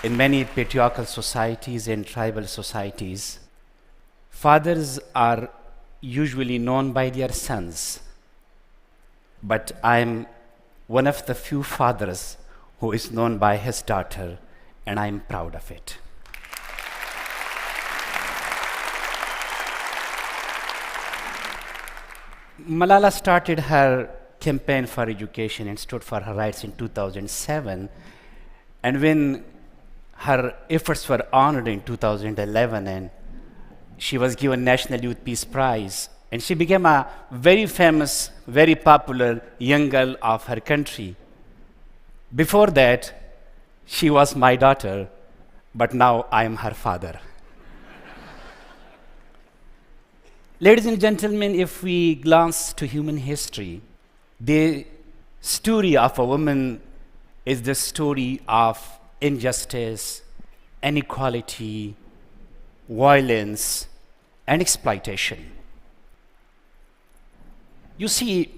In many patriarchal societies and tribal societies, fathers are usually known by their sons. But I'm one of the few fathers who is known by his daughter, and I'm proud of it. Malala started her campaign for education and stood for her rights in 2007. And when her efforts were honored in 2011, and she was given National Youth Peace Prize, and she became a very famous, very popular young girl of her country. Before that, she was my daughter, but now I am her father. Ladies and gentlemen, if we glance to human history, the story of a woman is the story of injustice, inequality, violence, and exploitation. You see,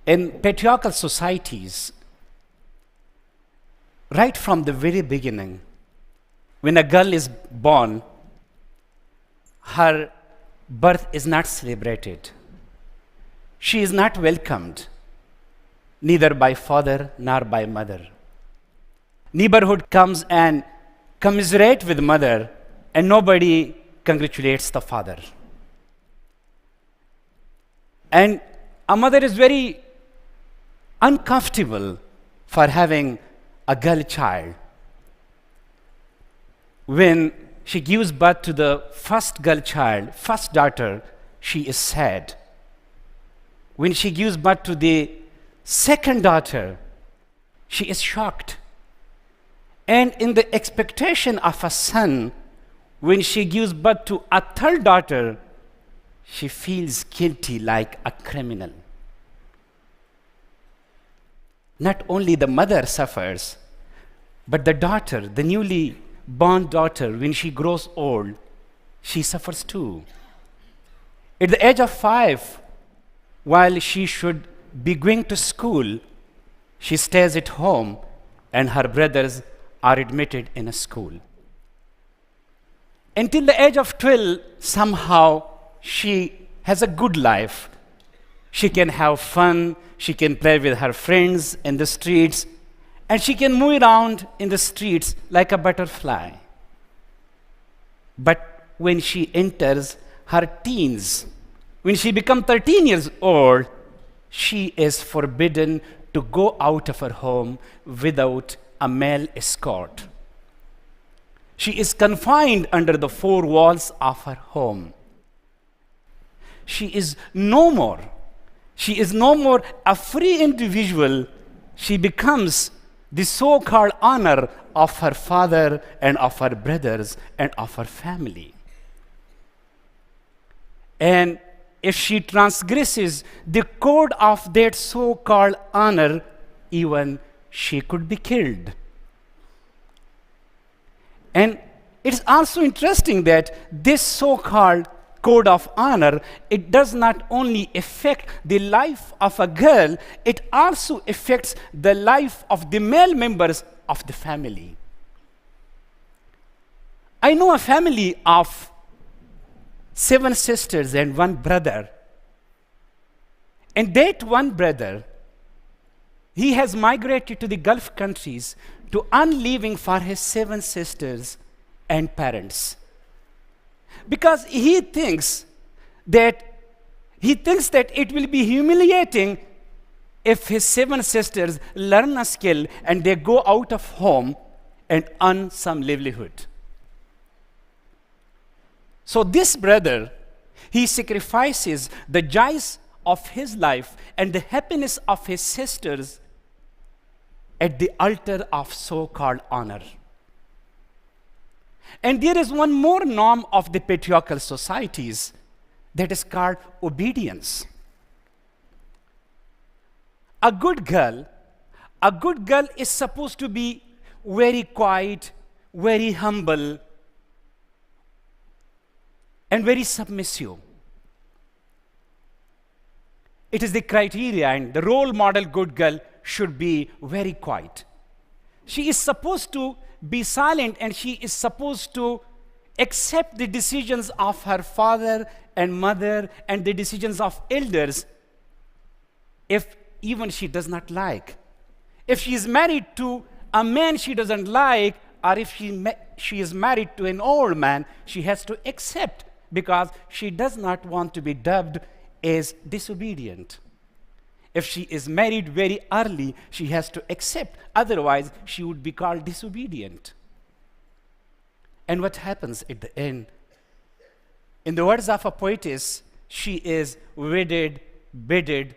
in patriarchal societies, right from the very beginning, when a girl is born, her birth is not celebrated. She is not welcomed, neither by father nor by mother. Neighborhood comes and commiserate with mother, and nobody congratulates the father. And a mother is very uncomfortable for having a girl child. When she gives birth to the first girl child, first daughter, she is sad. When she gives birth to the second daughter, she is shocked. And in the expectation of a son, when she gives birth to a third daughter, she feels guilty like a criminal. Not only the mother suffers, but the daughter, the newly born daughter, when she grows old, she suffers too. At the age of 5, while she should be going to school, she stays at home and her brothers are admitted in a school. Until the age of 12, somehow she has a good life. She can have fun, she can play with her friends in the streets, and she can move around in the streets like a butterfly. But when she enters her teens, when she becomes 13 years old, she is forbidden to go out of her home without a male escort. She is confined under the 4 walls of her home. She is no more a free individual. She becomes the so-called honor of her father and of her brothers and of her family. And if she transgresses the code of that so-called honor, even she could be killed. And it's also interesting that this so-called code of honor, it does not only affect the life of a girl, it also affects the life of the male members of the family. I know a family of 7 sisters and 1 brother. And that one brother, he has migrated to the Gulf countries to earn living for his 7 sisters and parents. Because he thinks that it will be humiliating if his 7 sisters learn a skill and they go out of home and earn some livelihood. So this brother, he sacrifices the joys of his life and the happiness of his sisters at the altar of so-called honor. And there is one more norm of the patriarchal societies that is called obedience. A good girl is supposed to be very quiet, very humble, and very submissive. It is the criteria, and the role model good girl should be very quiet. She is supposed to be silent, and she is supposed to accept the decisions of her father and mother and the decisions of elders if even she does not like. If she is married to a man she doesn't like, or if she is married to an old man, she has to accept because she does not want to be dubbed as disobedient. If she is married very early, she has to accept, otherwise she would be called disobedient. And what happens at the end? In the words of a poetess, she is wedded, bedded,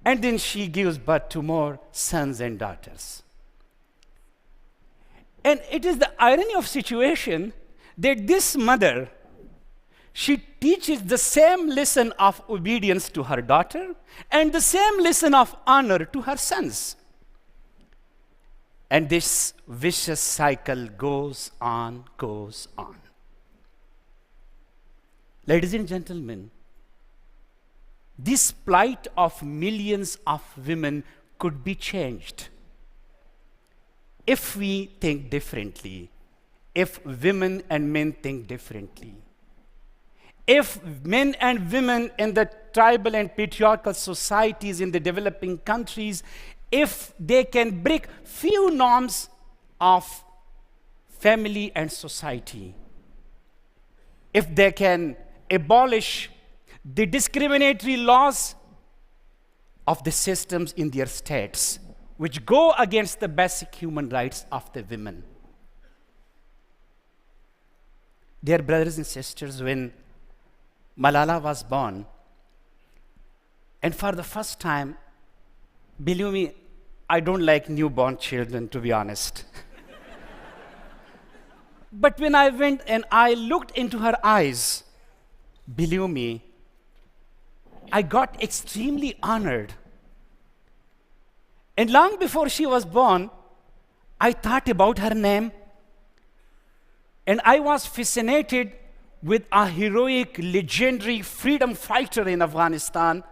and then she gives birth to more sons and daughters. And it is the irony of situation that this mother, she teaches the same lesson of obedience to her daughter and the same lesson of honor to her sons. And this vicious cycle goes on, goes on. Ladies and gentlemen, this plight of millions of women could be changed if we think differently, if women and men think differently. If men and women in the tribal and patriarchal societies in the developing countries, if they can break few norms of family and society, if they can abolish the discriminatory laws of the systems in their states, which go against the basic human rights of the women. Dear brothers and sisters, when Malala was born, and for the first time, believe me, I don't like newborn children, to be honest. But when I went and I looked into her eyes, believe me, I got extremely honored. And long before she was born, I thought about her name, and I was fascinated with a heroic, legendary freedom fighter in Afghanistan.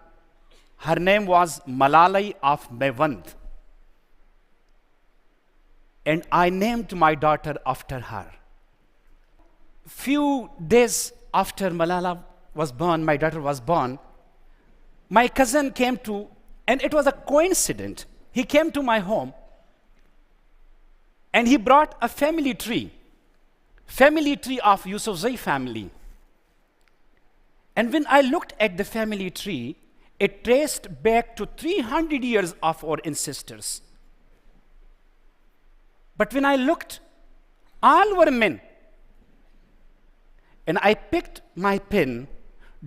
Her name was Malala of Mewand. And I named my daughter after her. Few days after Malala was born, my daughter was born, my cousin came to, and it was a coincidence. He came to my home and he brought a family tree of Yousafzai family. And when I looked at the family tree, it traced back to 300 years of our ancestors. But when I looked, all were men. And I picked my pen,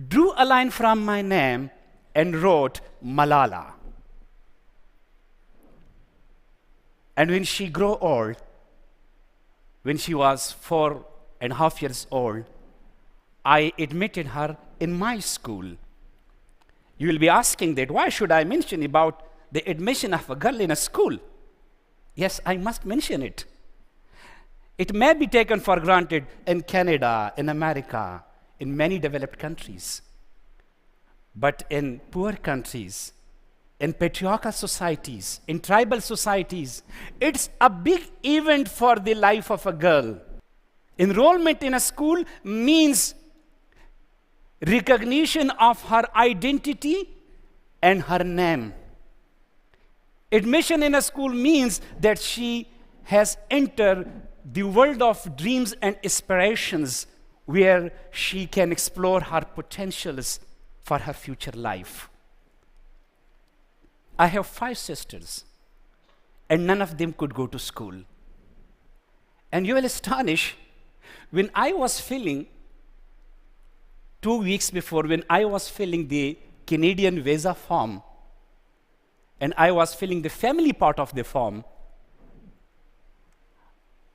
drew a line from my name, and wrote Malala. And when she grew old, when she was 4.5 years old, I admitted her in my school. You will be asking that, why should I mention about the admission of a girl in a school? Yes, I must mention it. It may be taken for granted in Canada, in America, in many developed countries. But in poor countries, in patriarchal societies, in tribal societies, it's a big event for the life of a girl. Enrollment in a school means recognition of her identity and her name. Admission in a school means that she has entered the world of dreams and aspirations where she can explore her potentials for her future life. I have 5 sisters, and none of them could go to school. And you will astonish, when I was filling, 2 weeks before, when I was filling the Canadian visa form, and I was filling the family part of the form,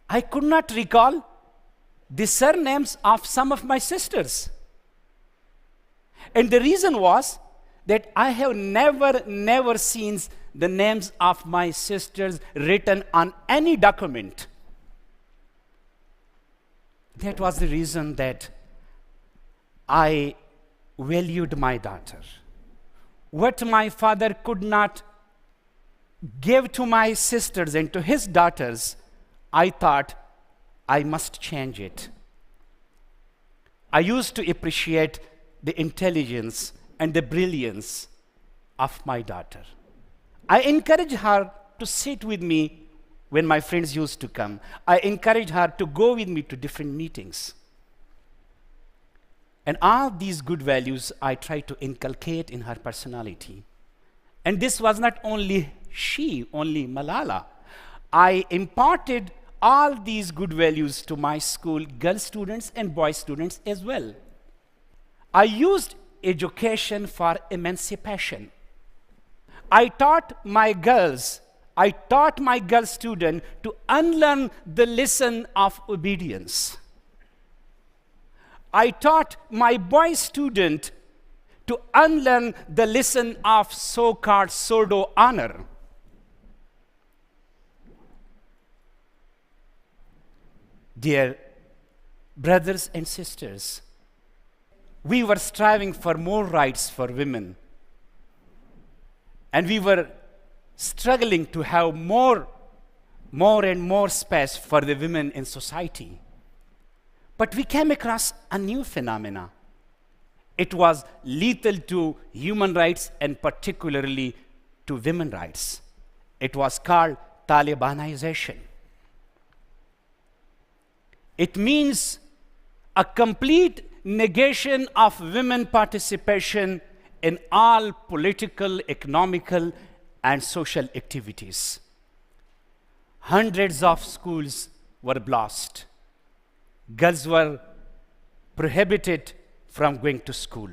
I could not recall the surnames of some of my sisters. And the reason was that I have never seen the names of my sisters written on any document. That was the reason that I valued my daughter. What my father could not gave to my sisters and to his daughters, I thought I must change it. I used to appreciate the intelligence and the brilliance of my daughter. I encouraged her to sit with me when my friends used to come. I encouraged her to go with me to different meetings. And all these good values I tried to inculcate in her personality. And this was not only only Malala. I imparted all these good values to my school, girl students and boy students as well. I used education for emancipation. I taught my girl student to unlearn the lesson of obedience. I taught my boy student to unlearn the lesson of so-called pseudo honor. Dear brothers and sisters, we were striving for more rights for women. And we were struggling to have more and more space for the women in society. But we came across a new phenomena. It was lethal to human rights and particularly to women's rights. It was called Talibanization. It means a complete negation of women participation in all political, economical, and social activities. Hundreds of schools were blasted. Girls were prohibited from going to school.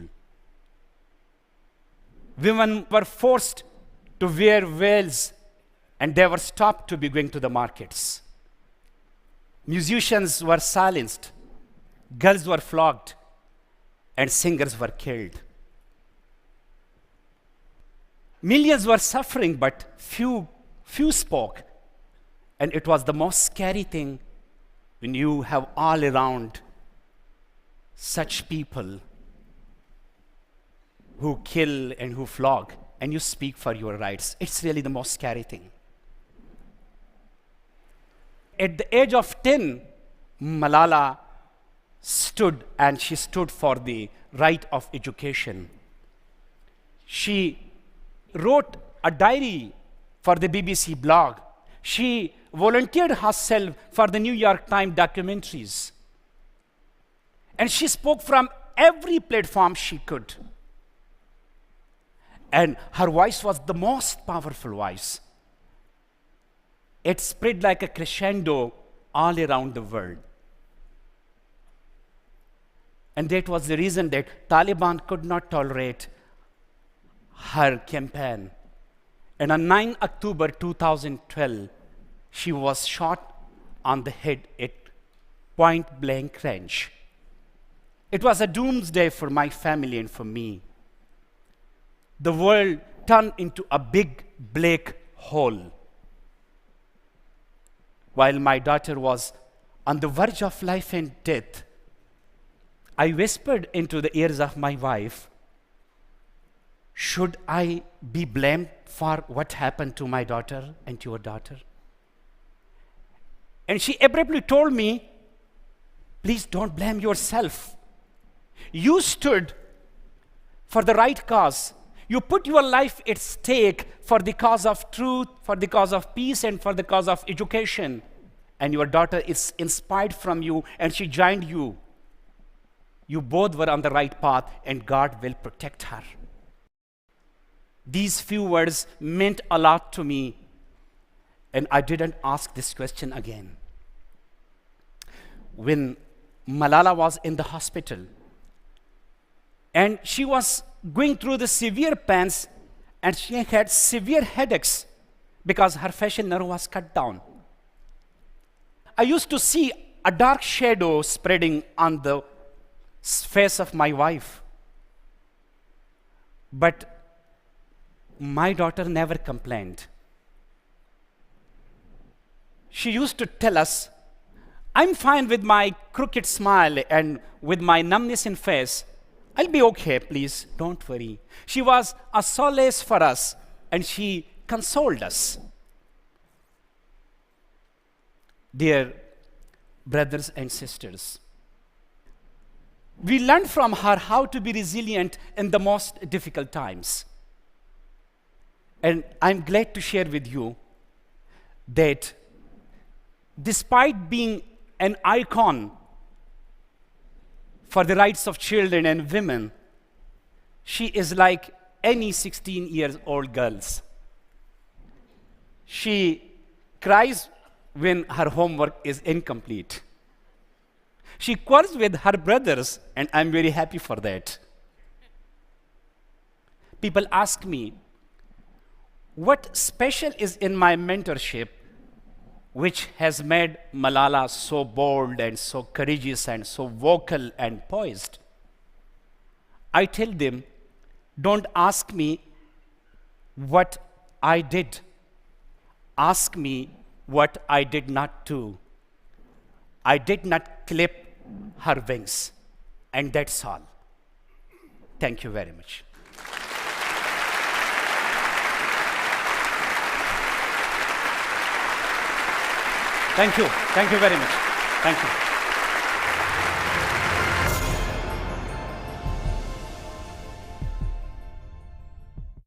Women were forced to wear veils and they were stopped to be going to the markets. Musicians were silenced, girls were flogged, and singers were killed. Millions were suffering, but few spoke. And it was the most scary thing when you have all around such people who kill and who flog, and you speak for your rights. It's really the most scary thing. At the age of 10, Malala stood for the right of education. She wrote a diary for the BBC blog. She volunteered herself for the New York Times documentaries. And she spoke from every platform she could. And her voice was the most powerful voice. It spread like a crescendo all around the world. And that was the reason that Taliban could not tolerate her campaign. And on 9 October 2012, she was shot on the head at point blank range. It was a doomsday for my family and for me. The world turned into a big black hole. While my daughter was on the verge of life and death, I whispered into the ears of my wife, should I be blamed for what happened to my daughter and to your daughter? And she abruptly told me, please don't blame yourself. You stood for the right cause. You put your life at stake for the cause of truth, for the cause of peace, and for the cause of education. And your daughter is inspired from you, and she joined you. You both were on the right path, and God will protect her. These few words meant a lot to me, and I didn't ask this question again. When Malala was in the hospital, and she was going through the severe pains, and she had severe headaches because her facial nerve was cut down. I used to see a dark shadow spreading on the face of my wife. But my daughter never complained. She used to tell us, I'm fine with my crooked smile and with my numbness in face. I'll be okay, please, don't worry. She was a solace for us, and she consoled us. Dear brothers and sisters, we learned from her how to be resilient in the most difficult times. And I'm glad to share with you that despite being an icon for the rights of children and women, she is like any 16-year-old girls. She cries when her homework is incomplete. She quarrels with her brothers, and I'm very happy for that. People ask me, what special is in my mentorship which has made Malala so bold and so courageous and so vocal and poised? I tell them, don't ask me what I did. Ask me what I did not do. I did not clip her wings, and that's all. Thank you very much. Thank you very much. Thank you.